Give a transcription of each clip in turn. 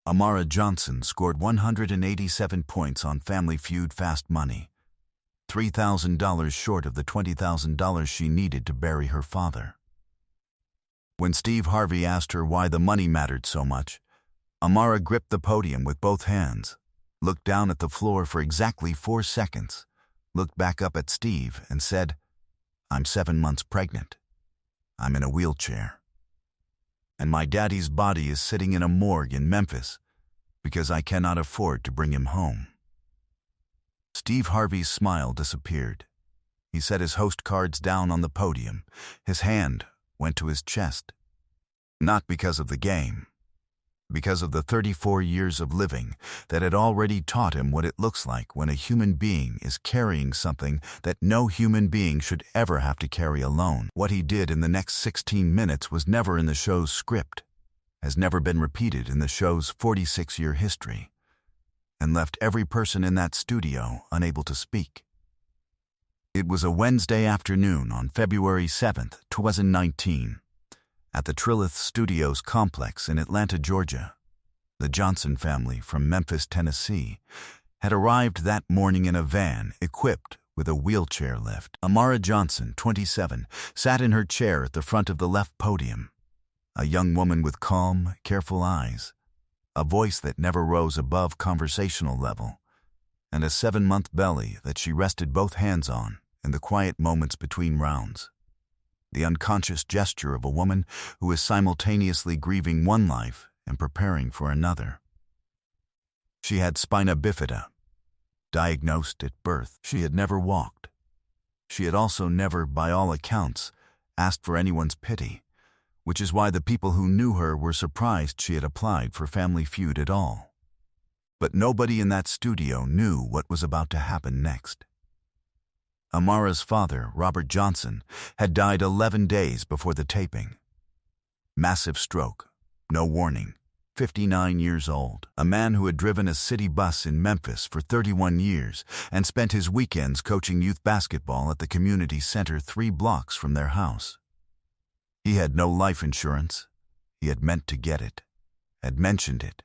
Amara Johnson scored 187 points on Family Feud Fast Money, $3,000 short of the $20,000 she needed to bury her father. When Steve Harvey asked her why the money mattered so much, Amara gripped the podium with both hands, looked down at the floor for exactly 4 seconds, looked back up at Steve and said, "I'm 7 months pregnant. I'm in a wheelchair. And my daddy's body is sitting in a morgue in Memphis because I cannot afford to bring him home." Steve Harvey's smile disappeared. He set his host cards down on the podium. His hand went to his chest. Not because of the game, because of the 34 years of living that had already taught him what it looks like when a human being is carrying something that no human being should ever have to carry alone. What he did in the next 16 minutes was never in the show's script, has never been repeated in the show's 46-year history, and left every person in that studio unable to speak. It was a Wednesday afternoon on February 7th, 2019. At the Trilith Studios complex in Atlanta, Georgia. The Johnson family from Memphis, Tennessee, had arrived that morning in a van equipped with a wheelchair lift. Amara Johnson, 27, sat in her chair at the front of the left podium. A young woman with calm, careful eyes, a voice that never rose above conversational level, and a 7-month belly that she rested both hands on in the quiet moments between rounds. The unconscious gesture of a woman who is simultaneously grieving one life and preparing for another. She had spina bifida, diagnosed at birth. She had never walked. She had also never, by all accounts, asked for anyone's pity, which is why the people who knew her were surprised she had applied for Family Feud at all. But nobody in that studio knew what was about to happen next. Amara's father, Robert Johnson, had died 11 days before the taping. Massive stroke, no warning, 59 years old. A man who had driven a city bus in Memphis for 31 years and spent his weekends coaching youth basketball at the community center 3 blocks from their house. He had no life insurance. He had meant to get it, had mentioned it,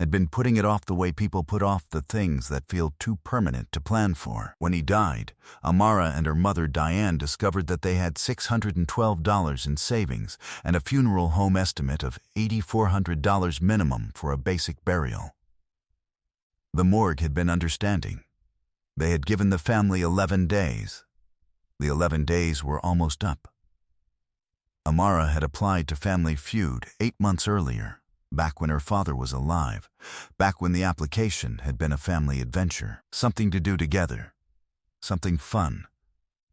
had been putting it off the way people put off the things that feel too permanent to plan for. When he died, Amara and her mother Diane discovered that they had $612 in savings and a funeral home estimate of $8,400 minimum for a basic burial. The morgue had been understanding. They had given the family 11 days. The 11 days were almost up. Amara had applied to Family Feud 8 months earlier, back when her father was alive, back when the application had been a family adventure, something to do together, something fun,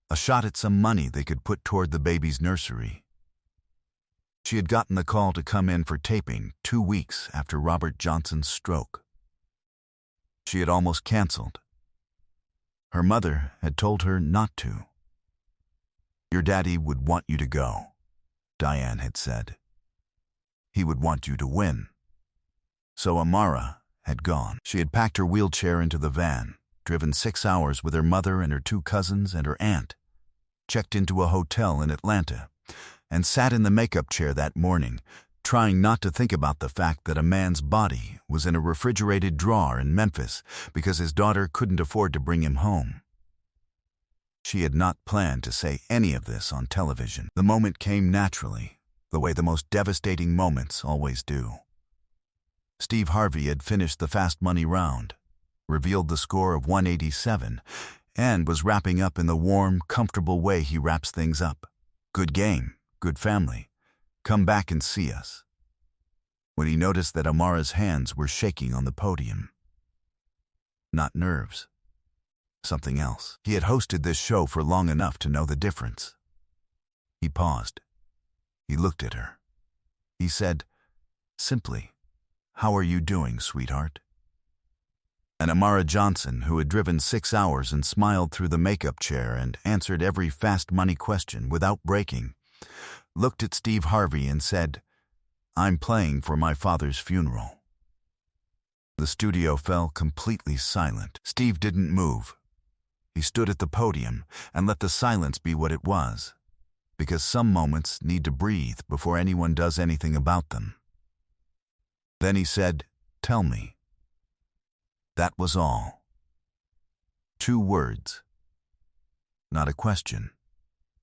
a shot at some money they could put toward the baby's nursery. She had gotten the call to come in for taping 2 weeks after Robert Johnson's stroke. She had almost canceled. Her mother had told her not to. "Your daddy would want you to go," Diane had said. "He would want you to win." So Amara had gone. She had packed her wheelchair into the van, driven 6 hours with her mother and her 2 cousins and her aunt, checked into a hotel in Atlanta, and sat in the makeup chair that morning, trying not to think about the fact that a man's body was in a refrigerated drawer in Memphis because his daughter couldn't afford to bring him home. She had not planned to say any of this on television. The moment came naturally, the way the most devastating moments always do. Steve Harvey had finished the Fast Money round, revealed the score of 187, and was wrapping up in the warm, comfortable way he wraps things up. "Good game, good family. Come back and see us." When he noticed that Amara's hands were shaking on the podium. Not nerves. Something else. He had hosted this show for long enough to know the difference. He paused. He looked at her. He said, simply, "How are you doing, sweetheart?" And Amara Johnson, who had driven 6 hours and smiled through the makeup chair and answered every Fast Money question without breaking, looked at Steve Harvey and said, "I'm playing for my father's funeral." The studio fell completely silent. Steve didn't move. He stood at the podium and let the silence be what it was, because some moments need to breathe before anyone does anything about them. Then he said, "Tell me." That was all. 2 words. Not a question.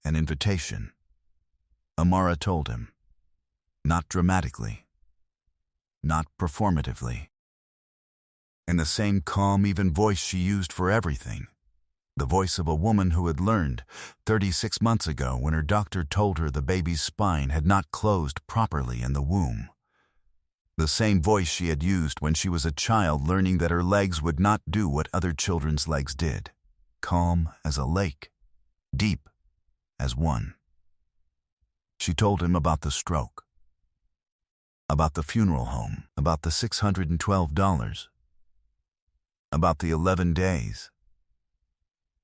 An invitation. Amara told him. Not dramatically. Not performatively. In the same calm, even voice she used for everything. The voice of a woman who had learned 36 months ago when her doctor told her the baby's spine had not closed properly in the womb. The same voice she had used when she was a child, learning that her legs would not do what other children's legs did. Calm as a lake. Deep as one. She told him about the stroke. About the funeral home. About the $612. About the 11 days.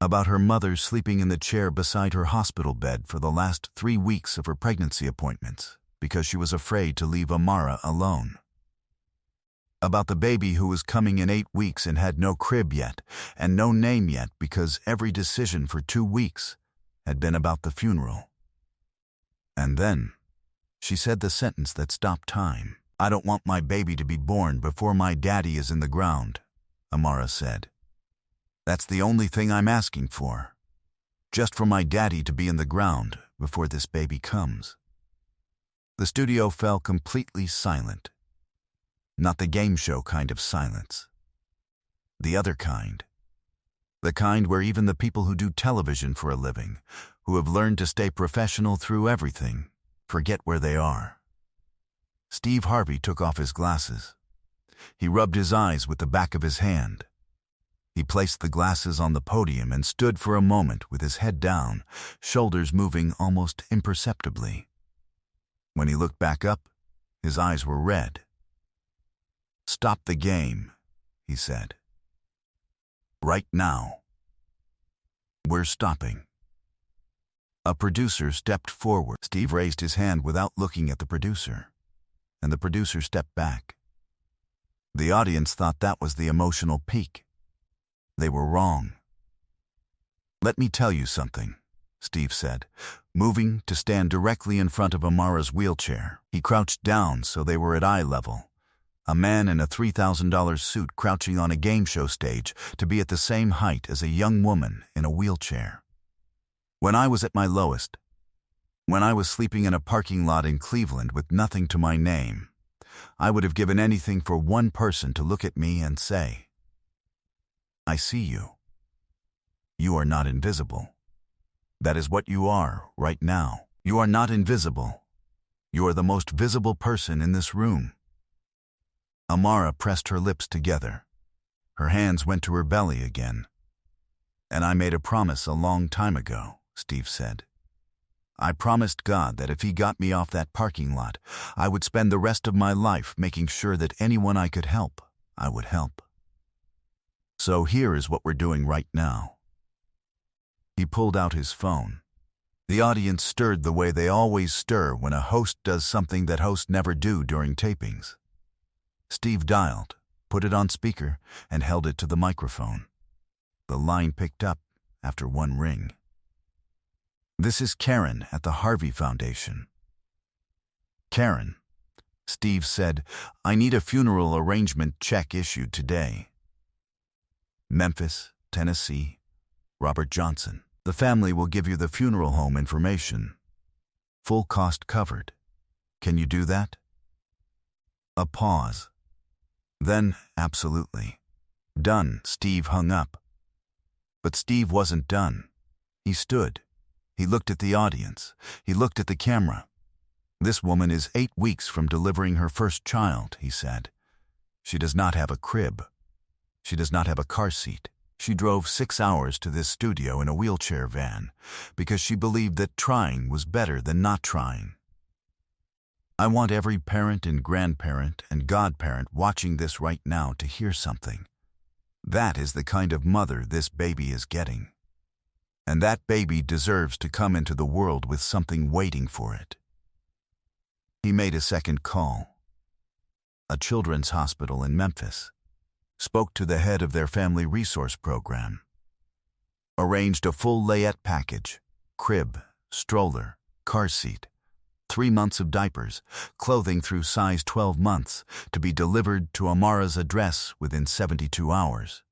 About her mother sleeping in the chair beside her hospital bed for the last 3 weeks of her pregnancy appointments because she was afraid to leave Amara alone. About the baby who was coming in 8 weeks and had no crib yet and no name yet because every decision for 2 weeks had been about the funeral. And then she said the sentence that stopped time. "I don't want my baby to be born before my daddy is in the ground," Amara said. "That's the only thing I'm asking for. Just for my daddy to be in the ground before this baby comes." The studio fell completely silent. Not the game show kind of silence. The other kind. The kind where even the people who do television for a living, who have learned to stay professional through everything, forget where they are. Steve Harvey took off his glasses. He rubbed his eyes with the back of his hand. He placed the glasses on the podium and stood for a moment with his head down, shoulders moving almost imperceptibly. When he looked back up, his eyes were red. "Stop the game," he said. "Right now. We're stopping." A producer stepped forward. Steve raised his hand without looking at the producer, and the producer stepped back. The audience thought that was the emotional peak. They were wrong. "Let me tell you something," Steve said, moving to stand directly in front of Amara's wheelchair. He crouched down so they were at eye level. A man in a $3,000 suit crouching on a game show stage to be at the same height as a young woman in a wheelchair. "When I was at my lowest, when I was sleeping in a parking lot in Cleveland with nothing to my name, I would have given anything for one person to look at me and say, 'I see you. You are not invisible.' That is what you are right now. You are not invisible. You are the most visible person in this room." Amara pressed her lips together. Her hands went to her belly again. "And I made a promise a long time ago," Steve said. "I promised God that if he got me off that parking lot, I would spend the rest of my life making sure that anyone I could help, I would help. So here is what we're doing right now." He pulled out his phone. The audience stirred the way they always stir when a host does something that hosts never do during tapings. Steve dialed, put it on speaker, and held it to the microphone. The line picked up after one ring. "This is Karen at the Harvey Foundation." "Karen," Steve said, "I need a funeral arrangement check issued today. Memphis, Tennessee, Robert Johnson. The family will give you the funeral home information. Full cost covered. Can you do that?" A pause. Then, absolutely. "Done." Steve hung up. But Steve wasn't done. He stood. He looked at the audience. He looked at the camera. "This woman is 8 weeks from delivering her first child," he said. "She does not have a crib. She does not have a car seat. She drove 6 hours to this studio in a wheelchair van because she believed that trying was better than not trying. I want every parent and grandparent and godparent watching this right now to hear something. That is the kind of mother this baby is getting. And that baby deserves to come into the world with something waiting for it." He made a second call. A children's hospital in Memphis. Spoke to the head of their family resource program. Arranged a full layette package, crib, stroller, car seat, 3 months of diapers, clothing through size 12 months, to be delivered to Amara's address within 72 hours.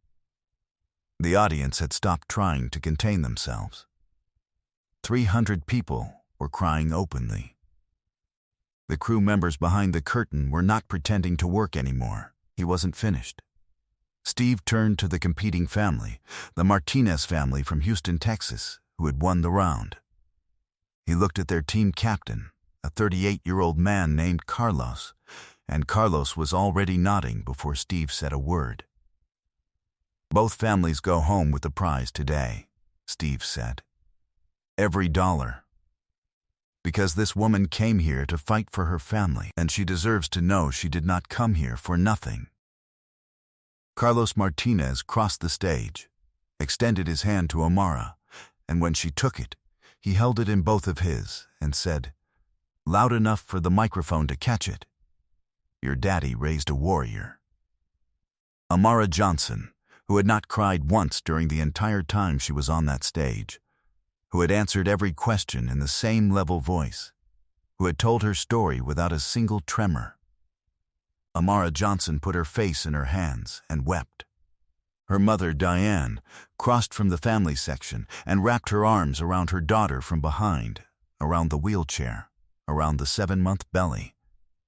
The audience had stopped trying to contain themselves. 300 people were crying openly. The crew members behind the curtain were not pretending to work anymore. He wasn't finished. Steve turned to the competing family, the Martinez family from Houston, Texas, who had won the round. He looked at their team captain, a 38-year-old man named Carlos, and Carlos was already nodding before Steve said a word. "Both families go home with the prize today," Steve said. "Every dollar. Because this woman came here to fight for her family, and she deserves to know she did not come here for nothing." Carlos Martinez crossed the stage, extended his hand to Amara, and when she took it, he held it in both of his and said, loud enough for the microphone to catch it, "Your daddy raised a warrior." Amara Johnson, who had not cried once during the entire time she was on that stage, who had answered every question in the same level voice, who had told her story without a single tremor. Amara Johnson put her face in her hands and wept. Her mother, Diane, crossed from the family section and wrapped her arms around her daughter from behind, around the wheelchair, around the 7-month belly,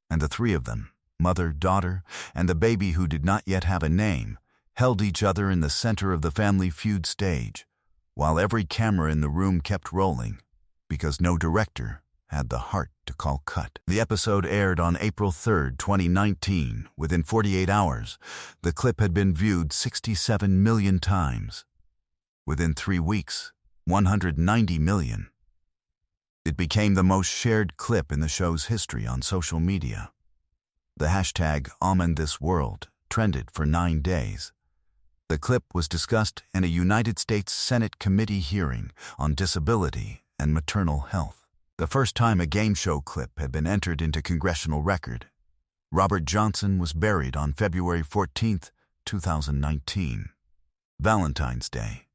and the three of them, mother, daughter, and the baby who did not yet have a name, held each other in the center of the Family Feud stage, while every camera in the room kept rolling, because no director had the heart to call cut. The episode aired on April 3, 2019. Within 48 hours, the clip had been viewed 67 million times. Within 3 weeks, 190 million. It became the most shared clip in the show's history on social media. The hashtag #AmendThisWorld trended for 9 days. The clip was discussed in a United States Senate committee hearing on disability and maternal health. The first time a game show clip had been entered into congressional record. Robert Johnson was buried on February 14, 2019. Valentine's Day.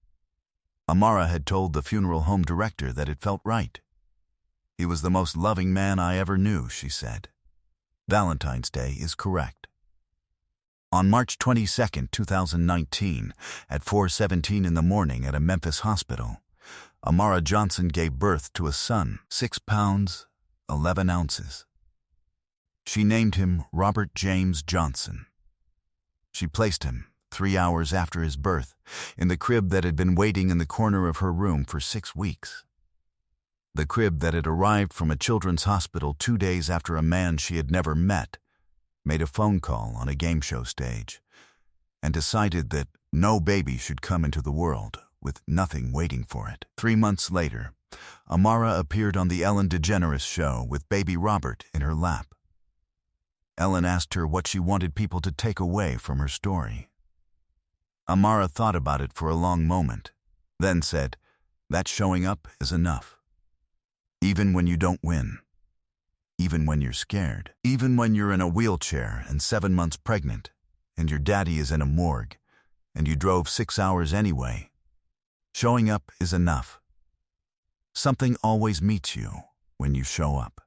Amara had told the funeral home director that it felt right. "He was the most loving man I ever knew," she said. Valentine's Day is correct. On March 22, 2019, at 4:17 in the morning at a Memphis hospital, Amara Johnson gave birth to a son, 6 pounds, 11 ounces. She named him Robert James Johnson. She placed him, 3 hours after his birth, in the crib that had been waiting in the corner of her room for 6 weeks. The crib that had arrived from a children's hospital 2 days after a man she had never met made a phone call on a game show stage and decided that no baby should come into the world with nothing waiting for it. 3 months later, Amara appeared on the Ellen DeGeneres show with baby Robert in her lap. Ellen asked her what she wanted people to take away from her story. Amara thought about it for a long moment, then said, "That showing up is enough. Even when you don't win. Even when you're scared. Even when you're in a wheelchair and 7 months pregnant, and your daddy is in a morgue, and you drove 6 hours anyway. Showing up is enough. Something always meets you when you show up."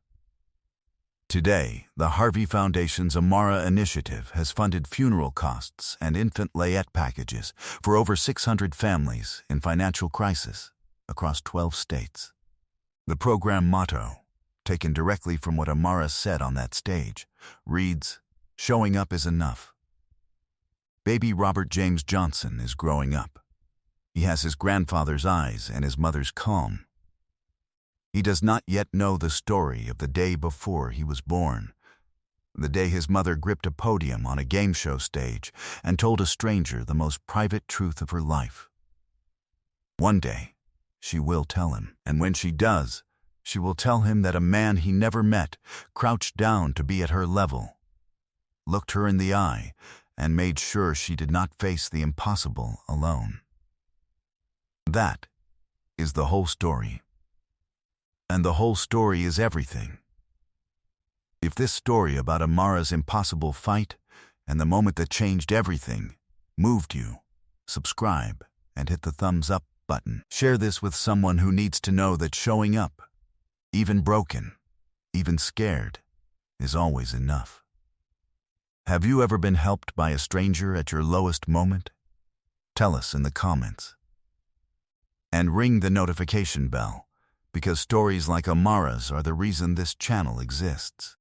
Today, the Harvey Foundation's Amara initiative has funded funeral costs and infant layette packages for over 600 families in financial crisis across 12 states. The program motto, taken directly from what Amara said on that stage, reads, "Showing up is enough." Baby Robert James Johnson is growing up. He has his grandfather's eyes and his mother's calm. He does not yet know the story of the day before he was born, the day his mother gripped a podium on a game show stage and told a stranger the most private truth of her life. One day, she will tell him, and when she does, she will tell him that a man he never met crouched down to be at her level, looked her in the eye, and made sure she did not face the impossible alone. That is the whole story. And the whole story is everything. If this story about Amara's impossible fight and the moment that changed everything moved you, subscribe and hit the thumbs up button. Share this with someone who needs to know that showing up, even broken, Even scared is always enough. Have you ever been helped by a stranger at your lowest moment? Tell us in the comments. And ring the notification bell, because stories like Amara's are the reason this channel exists.